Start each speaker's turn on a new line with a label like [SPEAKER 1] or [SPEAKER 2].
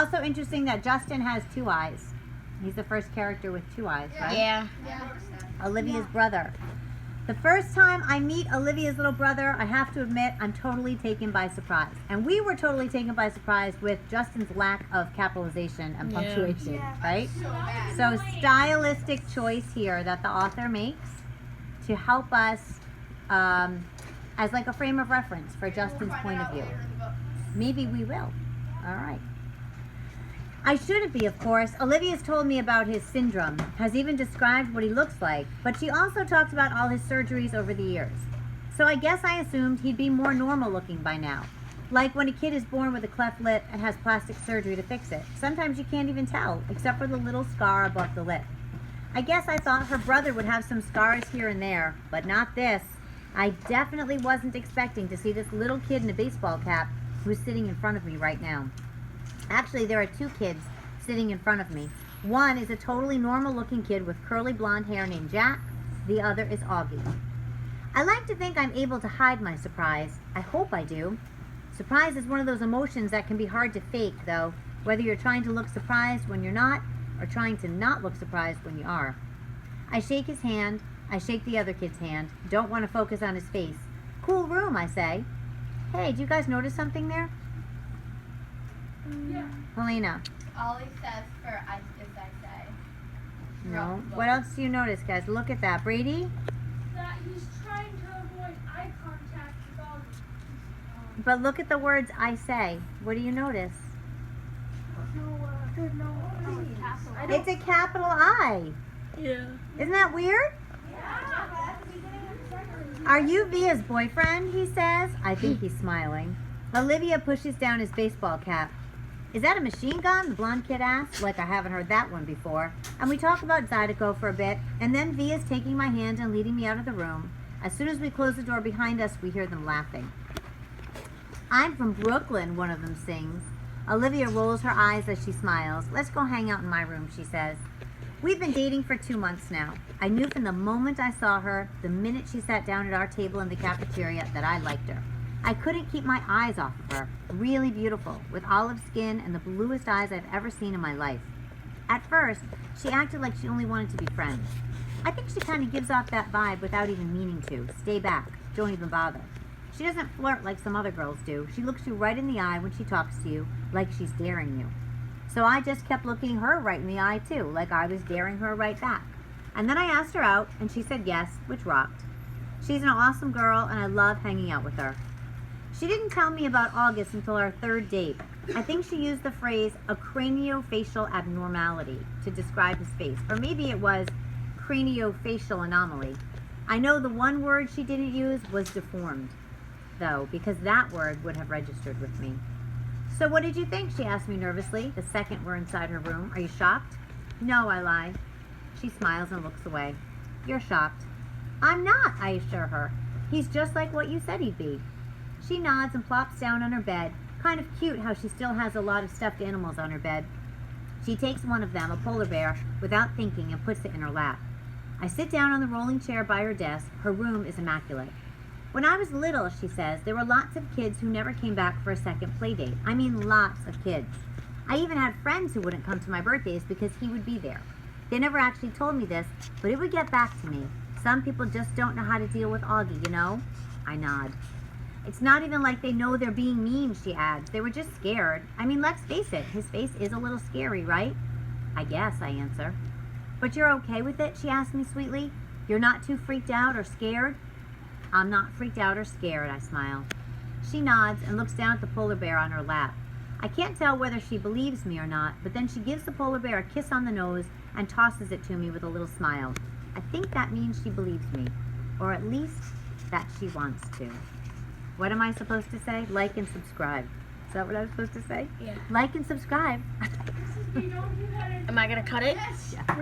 [SPEAKER 1] Also interesting that Justin has 2 eyes. He's the first character with 2 eyes, right?
[SPEAKER 2] Yeah.
[SPEAKER 1] Olivia's brother. The first time I meet Olivia's little brother, I have to admit, I'm totally taken by surprise. And we were totally taken by surprise with Justin's lack of capitalization and punctuation, right? So stylistic choice here that the author makes to help us as like a frame of reference for Justin's point of view. Maybe we will. All right. I shouldn't be, of course. Olivia's told me about his syndrome, has even described what he looks like, but she also talks about all his surgeries over the years. So I guess I assumed he'd be more normal looking by now. Like when a kid is born with a cleft lip and has plastic surgery to fix it. Sometimes you can't even tell, except for the little scar above the lip. I guess I thought her brother would have some scars here and there, but not this. I definitely wasn't expecting to see this little kid in a baseball cap who's sitting in front of me right now. Actually, there are 2 kids sitting in front of me. One is a totally normal looking kid with curly blonde hair named Jack. The other is Augie. I like to think I'm able to hide my surprise. I hope I do. Surprise is one of those emotions that can be hard to fake, though, whether you're trying to look surprised when you're not, or trying to not look surprised when you are. I shake his hand. I shake the other kid's hand. Don't want to focus on his face. Cool room, I say. Hey, do you guys notice something there?
[SPEAKER 3] Yeah.
[SPEAKER 1] Helena.
[SPEAKER 2] Ollie says for I say.
[SPEAKER 1] No. What else do you notice, guys? Look at that. Brady?
[SPEAKER 3] That he's trying to avoid eye contact with all
[SPEAKER 1] But look at the words I say. What do you notice? It's a capital I.
[SPEAKER 3] Yeah.
[SPEAKER 1] Isn't that weird? Are you Via's boyfriend? He says. I think he's smiling. Olivia pushes down his baseball cap. Is that a machine gun? The blonde kid asks, like I haven't heard that one before. And we talk about Zydeco for a bit, and then Via's taking my hand and leading me out of the room. As soon as we close the door behind us, we hear them laughing. I'm from Brooklyn, one of them sings. Olivia rolls her eyes as she smiles. Let's go hang out in my room, she says. We've been dating for 2 months now. I knew from the moment I saw her, the minute she sat down at our table in the cafeteria, that I liked her. I couldn't keep my eyes off of her. Really beautiful, with olive skin and the bluest eyes I've ever seen in my life. At first, she acted like she only wanted to be friends. I think she kind of gives off that vibe without even meaning to. Stay back. Don't even bother. She doesn't flirt like some other girls do. She looks you right in the eye when she talks to you, like she's daring you. So I just kept looking her right in the eye too, like I was daring her right back. And then I asked her out, and she said yes, which rocked. She's an awesome girl, and I love hanging out with her. She didn't tell me about August until our 3rd date. I think she used the phrase a craniofacial abnormality to describe his face, or maybe it was craniofacial anomaly. I know the one word she didn't use was deformed, though, because that word would have registered with me. So what did you think? She asked me nervously, the second we're inside her room. Are you shocked? No, I lie. She smiles and looks away. You're shocked. I'm not, I assure her. He's just like what you said he'd be. She nods and plops down on her bed. Kind of cute how she still has a lot of stuffed animals on her bed. She takes one of them, a polar bear, without thinking and puts it in her lap. I sit down on the rolling chair by her desk. Her room is immaculate. When I was little, she says, there were lots of kids who never came back for a second play date. I mean, lots of kids. I even had friends who wouldn't come to my birthdays because he would be there. They never actually told me this, but it would get back to me. Some people just don't know how to deal with Augie, you know? I nod. It's not even like they know they're being mean, she adds. They were just scared. I mean, let's face it, his face is a little scary, right? I guess, I answer. But you're okay with it, she asks me sweetly? You're not too freaked out or scared? I'm not freaked out or scared, I smile. She nods and looks down at the polar bear on her lap. I can't tell whether she believes me or not, but then she gives the polar bear a kiss on the nose and tosses it to me with a little smile. I think that means she believes me, or at least that she wants to. What am I supposed to say? Like and subscribe. Is that what I was supposed to say?
[SPEAKER 2] Yeah.
[SPEAKER 1] Like and subscribe.
[SPEAKER 3] You know, you had
[SPEAKER 2] Am I gonna cut it?
[SPEAKER 1] Yeah.